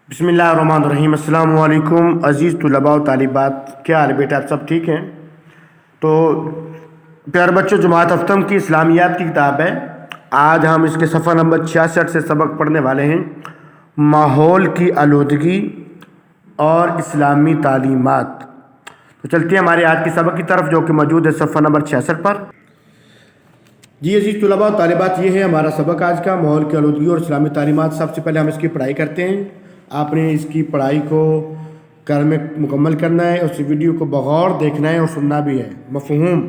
बिस्मिल्लाहिर्रहमानिर्रहीम। अस्सलामु अलैकुम अज़ीज़ तलबा व तालिबात, क्या हाल है बेटा, आप सब ठीक हैं? तो प्यारे बच्चों, जमात अफ्तम की इस्लामियात की किताब है। आज हम इसके सफ़ा नंबर 66 से सबक पढ़ने वाले हैं, माहौल की आलूदगी और इस्लामी तालीमात। तो चलते हैं हमारे आज के सबक की तरफ, जो कि मौजूद है सफ़ा नंबर 66 पर। जी अज़ीज़ तलबा व तालिबात, ये है हमारा सबक आज का, माहौल की आलूदगी और इस्लामी तालीमात। सबसे पहले हम इसकी पढ़ाई करते हैं। आपने इसकी पढ़ाई को घर में मुकम्मल करना है, उस वीडियो को बगौर देखना है और सुनना भी है। मफ़हूम।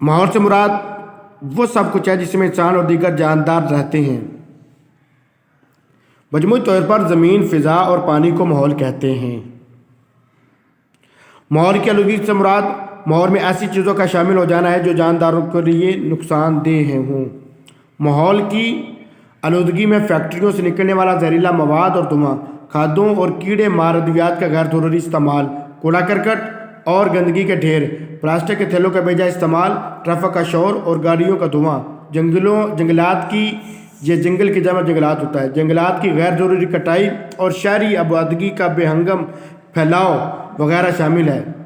माहौल से मुराद वो सब कुछ है जिसमें इंसान और दीगर जानदार रहते हैं। मजमूई तौर पर ज़मीन, फ़िज़ा और पानी को माहौल कहते हैं। माहौल की आलूदगी से मुराद माहौल में ऐसी चीज़ों का शामिल हो जाना है जो जानदारों के लिए नुकसानदेह हों। माहौल की आलूदगी में फैक्ट्रियों से निकलने वाला जहरीला मवाद और धुआं, खादों और कीड़े मार अद्वियात का गैर ज़रूरी इस्तेमाल, कूड़ा करकट और गंदगी के ढेर, प्लास्टिक के थैलों का बेजा इस्तेमाल, ट्रैफिक का शोर और गाड़ियों का धुआं, जंगलात की ये जंगल की जमा जंगलात होता है, जंगलात की गैर ज़रूरी कटाई और शहरी आबादगी का बेहंगम फैलाव वगैरह शामिल है।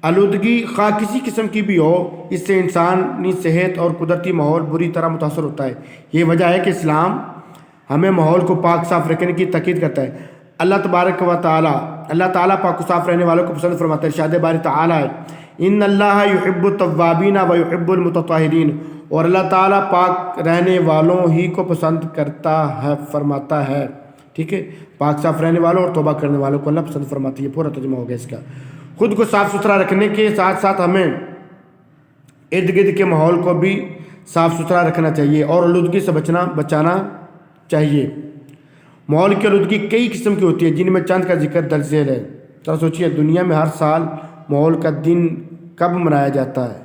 आलूदगी खा किसी किस्म की भी हो, इससे इंसानी सेहत और कुदरती माहौल बुरी तरह मुतासर होता है। ये वजह है कि इस्लाम हमें माहौल को पाक साफ़ रखने की ताकीद करता है। अल्लाह ताला पाक साफ़ रहने वालों को पसंद फरमाता है। इरशाद बारी ताला है, इन्नल्लाह युहिब्बुत तव्वाबीना व युहिब्बुल मुतत्तहिरीन, और अल्लाह ताला पाक रहने वालों ही को पसंद करता है, फरमाता है। ठीक है, पाक साफ़ रहने वालों और तौबा करने वालों को अल्लाह पसंद फरमाती है। पूरा तर्जुमा हो गया इसका। खुद को साफ़ सुथरा रखने के साथ साथ हमें इर्द गिर्द के माहौल को भी साफ़ सुथरा रखना चाहिए और आलूदगी से बचाना चाहिए। माहौल की आलूदगी कई किस्म की होती है, जिनमें चंद का जिक्र दर्ज झेल है। तो सोचिए, दुनिया में हर साल माहौल का दिन कब मनाया जाता है?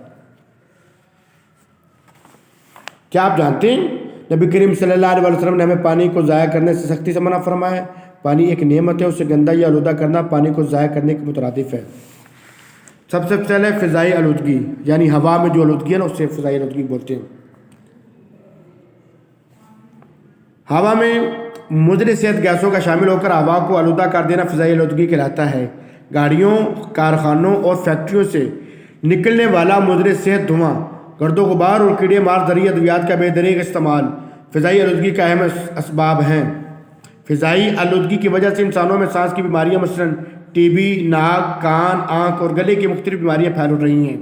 क्या आप जानते हैं? नबी करीम सल्लल्लाहु अलैहि वसल्लम ने हमें पानी को ज़ाया करने से सख्ती से मना फरमाया है। पानी एक नेमत है, उसे गंदा या आलूदा करना पानी को ज़ाया करने के मुतरादिफ है। सबसे पहले फ़िज़ाई आलूदगी, यानी हवा में जो आलूदगी है ना, उससे फ़िज़ाई आलूदगी बोलते हैं। हवा में मुज़र सेहत गैसों का शामिल होकर हवा को आलूदा कर देना फ़िज़ाई आलूदगी कहलाता है। गाड़ियों, कारखानों और फैक्ट्रियों से निकलने वाला मुज़र सेहत धुआं, गर्दो गुबार और कीड़े मार ज़रिए अद्वियात का बेदरीग इस्तेमाल फ़िज़ाई आलूदगी का अहम असबाब हैं। फ़िज़ाई आलूदगी की वजह से इंसानों में सांस की बीमारियां मसलन टीबी, नाक, कान, आँख और गले की मुख्तलिफ बीमारियां फैल रही हैं।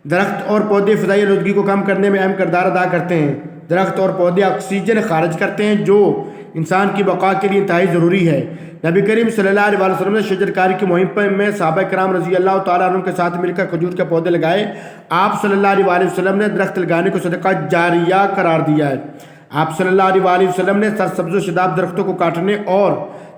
दरख्त और पौधे फ़िज़ाई आलूदगी को कम करने में अहम किरदार अदा करते हैं। दरख्त और पौधे ऑक्सीजन खारिज करते हैं, जो इंसान की बका के लिए इंतहाई ज़रूरी है। नबी करीम सल्लल्लाहु अलैहि वसल्लम ने शजरकारी की मुहिम में सहाबा किराम रज़ी अल्लाह तआला अन्हुम के साथ मिलकर खजूर के पौधे लगाए। आप सल्लल्लाहु अलैहि वसल्लम ने दरख्त लगाने को सदका जारिया करार दिया है। आप सल्लल्लाहु अलैहि वसल्लम ने सरसब्ज़ शदाब दरख्तों को काटने और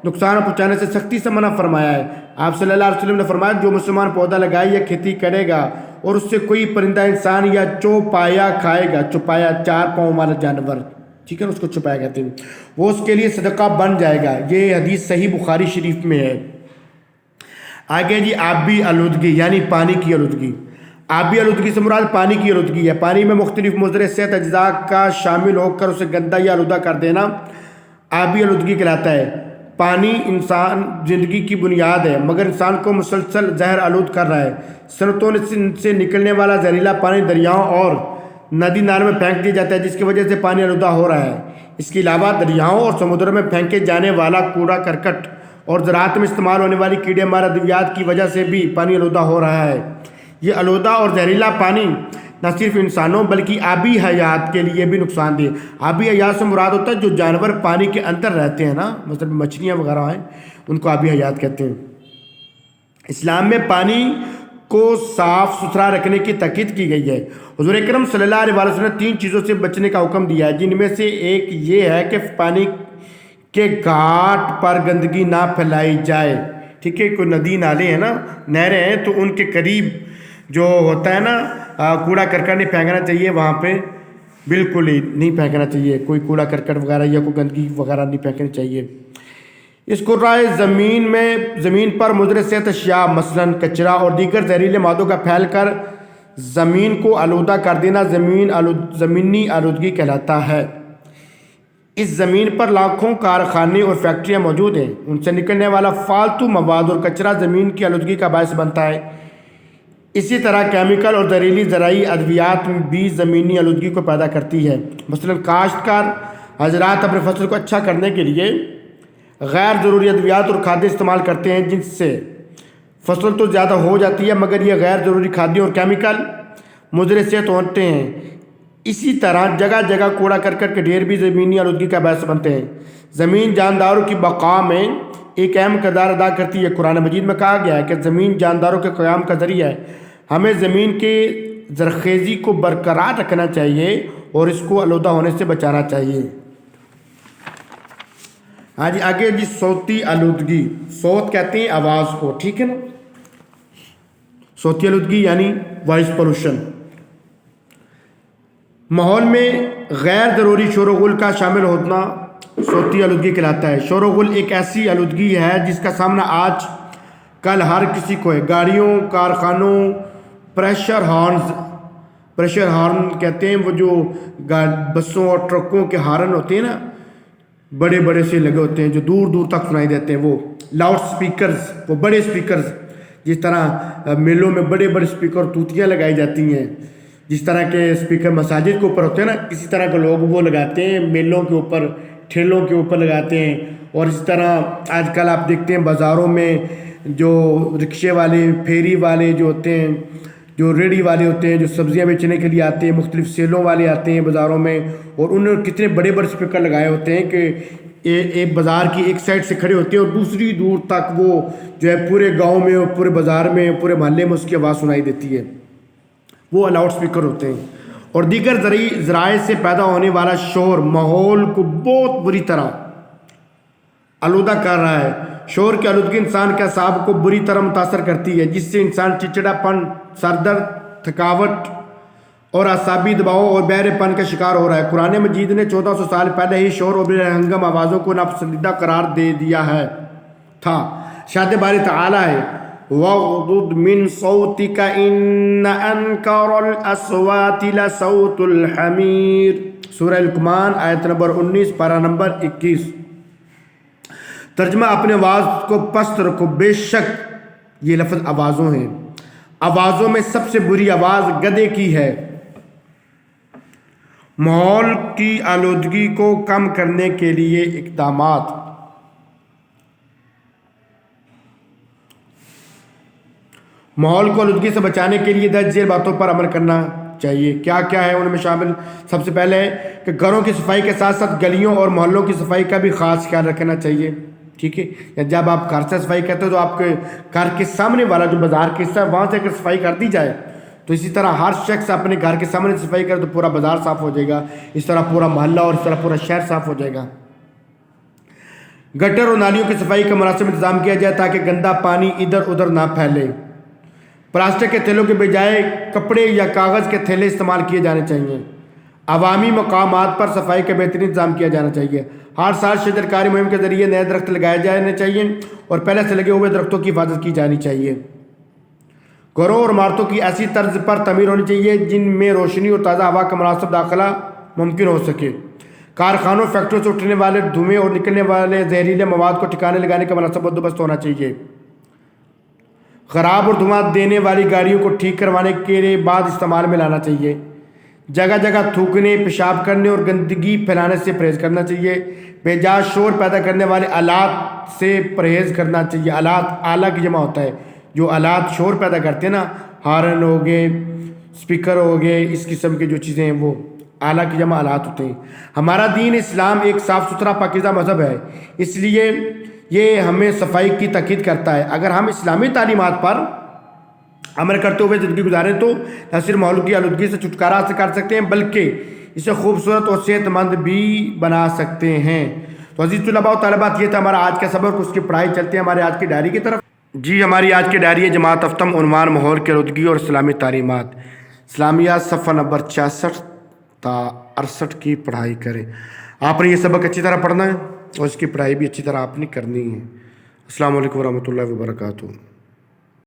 नुकसान पहुँचाने से सख्ती से मना फरमाया है। आप सल्लल्लाहु अलैहि वसल्लम ने फरमाया, जो मुसलमान पौधा लगाए या खेती करेगा और उससे कोई परिंदा, इंसान या चौपाया खाएगा, चौपाया 4 पाँव वाला जानवर, ठीक है ना, उसको चौपाया कहते हैं, वो उसके लिए सदका बन जाएगा। ये हदीस सही बुखारी शरीफ में है। आगे जी, आबी आलूदगी यानी पानी की आलूदगी। आबी आलूदगी से मुराद पानी की आलूदगी है। पानी में मुख्तलिफ मुज़र सेहत अज्जा का शामिल होकर उसे गंदा या आलूदा कर देना आबी आलूदगी कहलाता है। पानी इंसान ज़िंदगी की बुनियाद है, मगर इंसान को मुसलसल जहर आलूद कर रहा है। सनतों से निकलने वाला जहरीला पानी दरियाओं और नदी नालों में फेंक दिया जाता है, जिसकी वजह से पानी आलूदा हो रहा है। इसके अलावा दरियाओं और समुद्रों में फेंके जाने वाला कूड़ा करकट और ज़राअत में इस्तेमाल होने वाली कीड़े मार अद्वियात की वजह से भी पानी आलूदा हो रहा है। ये आलूदा और जहरीला पानी न सिर्फ इंसानों बल्कि आबी हयात के लिए भी नुकसानदेह। आबी हयात से मुराद होता है जो जानवर पानी के अंदर रहते हैं ना, मतलब मछलियाँ वगैरह हैं, उनको आबी हयात कहते हैं। इस्लाम में पानी को साफ़ सुथरा रखने की ताकीद की गई है। हुज़ूर अकरम सल्लल्लाहु अलैहि वसल्लम ने 3 चीज़ों से बचने का हुक्म दिया है, जिनमें से एक ये है कि पानी के घाट पर गंदगी ना फैलाई जाए। ठीक है, कोई नदी नाले हैं ना, नहरें हैं, तो उनके करीब जो होता है ना, कूड़ा करकट नहीं फेंकना चाहिए। वहाँ पे बिल्कुल ही नहीं फेंकना चाहिए, कोई कूड़ा करकट वगैरह या कोई गंदगी वगैरह नहीं फेंकनी चाहिए। इसको राय ज़मीन पर मुज़र सेहत अशिया मसलन कचरा और दीगर जहरीले मादों का फैल कर ज़मीन को आलूदा कर देना ज़मीनी आलूदगी कहलाता है। اس زمین پر لاکھوں کارخانے اور فیکٹریاں موجود ہیں، ان سے نکلنے والا فالتو مواد اور کچرا زمین کی آلودگی کا باعث بنتا ہے۔ اسی طرح کیمیکل اور زہریلی زرعی ادویات بھی زمینی آلودگی کو پیدا کرتی ہے۔ مثلاً کاشتکار حضرات اپنے فصل کو اچھا کرنے کے لیے غیر ضروری ادویات اور کھادیں استعمال کرتے ہیں، جن سے فصل تو زیادہ ہو جاتی ہے مگر یہ غیر ضروری کھادیں اور کیمیکل مضر صحت ہوتے ہیں۔ اسی طرح جگہ جگہ کوڑا کرکٹ کے ڈھیر بھی زمینی آلودگی کا باعث بنتے ہیں۔ زمین جانداروں کی بقا میں ایک اہم کردار ادا کرتی ہے۔ قرآن مجید میں کہا گیا ہے کہ زمین جانداروں کے قیام کا ذریعہ ہے۔ ہمیں زمین کے زرخیزی کو برقرار رکھنا چاہیے اور اس کو آلودہ ہونے سے بچانا چاہیے۔ ہاں جی، آگے جی صوتی آلودگی، صوت کہتے ہیں آواز کو، ٹھیک ہے نا، صوتی آلودگی یعنی وائس پولوشن۔ ماحول میں غیر ضروری شور و غل کا شامل ہونا صوتی آلودگی کہلاتا ہے۔ شور و غل ایک ایسی آلودگی ہے جس کا سامنا آج کل ہر کسی کو ہے۔ گاڑیوں، کارخانوں، پریشر ہارن کہتے ہیں، وہ جو بسوں اور ٹرکوں کے ہارن ہوتے ہیں نا، بڑے بڑے سے لگے ہوتے ہیں جو دور دور تک سنائی دیتے ہیں، وہ لاؤڈ سپیکرز، وہ بڑے سپیکرز، جس طرح میلوں میں بڑے بڑے سپیکر توتیاں لگائی جاتی ہیں، جس طرح کے سپیکر مساجد کے اوپر ہوتے ہیں نا، اسی طرح کے لوگ وہ لگاتے ہیں میلوں کے اوپر، ٹھیلوں کے اوپر لگاتے ہیں۔ اور اسی طرح آج کل آپ دیکھتے ہیں بازاروں میں جو رکشے والے، پھیری والے جو ہوتے ہیں، جو ریڑھی والے ہوتے ہیں، جو سبزیاں بیچنے کے لیے آتے ہیں، مختلف سیلوں والے آتے ہیں بازاروں میں، اور انہوں نے کتنے بڑے بڑے سپیکر لگائے ہوتے ہیں کہ ایک بازار کی ایک سائڈ سے کھڑے ہوتے ہیں اور دوسری دور تک وہ جو ہے پورے گاؤں میں اور پورے بازار میں پورے محلے میں اس کی آواز سنائی دیتی ہے، وہ لاؤڈ سپیکر ہوتے ہیں۔ اور دیگر ذرائع سے پیدا ہونے والا شور ماحول کو بہت بری طرح آلودہ کر رہا ہے۔ شور کی آلودگی انسان کے اعصاب کو بری طرح متاثر کرتی ہے، جس سے انسان چڑچڑا پن، سر درد، تھکاوٹ اور اعصابی دباؤ اور بہرے پن کا شکار ہو رہا ہے۔ قرآن مجید نے 1400 سال پہلے ہی شور اور بےرحم آوازوں کو ناپسندیدہ قرار دے دیا تھا۔ ارشاد باری تعالیٰ ہے وَاغْضُضْ مِنْ صَوْتِكَ إِنَّ أَنْكَرَ الْأَصْوَاتِ لَصَوْتُ الْحَمِيرِ، سورہ لقمان آیت نمبر 19 پارہ نمبر 21۔ ترجمہ، اپنے آواز کو پست رکھو، بے شک یہ لفظ آوازوں ہیں، آوازوں میں سب سے بری آواز گدھے کی ہے۔ ماحول کی آلودگی کو کم کرنے کے لیے اقدامات۔ ماحول کو آلودگی سے بچانے کے لیے درج ذیل باتوں پر عمل کرنا چاہیے۔ کیا کیا ہے ان میں شامل؟ سب سے پہلے ہے کہ گھروں کی صفائی کے ساتھ ساتھ گلیوں اور محلوں کی صفائی کا بھی خاص خیال رکھنا چاہیے، ٹھیک ہے؟ یا جب آپ گھر سے صفائی کرتے ہو تو آپ کے گھر کے سامنے والا جو بازار کے حصہ ہے وہاں سے اگر صفائی کر دی جائے تو اسی طرح ہر شخص اپنے گھر کے سامنے صفائی کرے تو پورا بازار صاف ہو جائے گا، اس طرح پورا محلہ اور اس طرح پورا شہر صاف ہو جائے گا۔ گٹر اور نالیوں کی صفائی کا مناسب انتظام کیا جائے تاکہ گندا پانی ادھر ادھر نہ پھیلے۔ پلاسٹک کے تھیلوں کے بجائے کپڑے یا کاغذ کے تھیلے استعمال کیے جانے چاہیے۔ عوامی مقامات پر صفائی کا بہترین انتظام کیا جانا چاہیے۔ ہر سال شجرکاری مہم کے ذریعے نئے درخت لگائے جانے چاہیے اور پہلے سے لگے ہوئے درختوں کی حفاظت کی جانی چاہیے۔ گھروں اور عمارتوں کی ایسی طرز پر تعمیر ہونی چاہیے جن میں روشنی اور تازہ ہوا کا مناسب داخلہ ممکن ہو سکے۔ کارخانوں، فیکٹریوں سے اٹھنے والے دھوئیں اور نکلنے والے زہریلے مواد کو ٹھکانے لگانے کا مناسب بندوبست ہونا چاہیے۔ خراب اور دھواں دینے والی گاڑیوں کو ٹھیک کروانے کے بعد استعمال میں لانا چاہیے۔ جگہ جگہ تھوکنے، پیشاب کرنے اور گندگی پھیلانے سے پرہیز کرنا چاہیے۔ بے جا شور پیدا کرنے والے آلات سے پرہیز کرنا چاہیے۔ آلہ کی جمع ہوتا ہے، جو آلات شور پیدا کرتے ہیں نا، ہارن ہو گئے، سپیکر ہو گئے، اس قسم کے جو چیزیں ہیں وہ آلہ کی جمع آلات ہوتے ہیں۔ ہمارا دین اسلام ایک صاف ستھرا پاکیزہ مذہب ہے، اس لیے یہ ہمیں صفائی کی تاکید کرتا ہے۔ اگر ہم اسلامی تعلیمات پر عمل کرتے ہوئے زندگی گزاریں تو نہ صرف ماحول کی آلودگی سے چھٹکارا حاصل کر سکتے ہیں بلکہ اسے خوبصورت اور صحت مند بھی بنا سکتے ہیں۔ تو عزیز طلباء و طالبات، یہ تھا ہمارا آج کا سبق، اس کی پڑھائی چلتے ہیں ہمارے آج کی ڈائری کی طرف۔ جی، ہماری آج کی ڈائری ہے جماعت ہفتم، عنوان ماحول کی آلودگی اور اسلامی تعلیمات، اسلامیات، صفحہ نمبر 66 تا 68 کی پڑھائی کریں۔ آپ نے یہ سبق اچھی طرح پڑھنا ہے اور اس کی پڑھائی بھی اچھی طرح آپ نے کرنی ہے۔ السلام علیکم ورحمۃ اللہ وبرکاتہ۔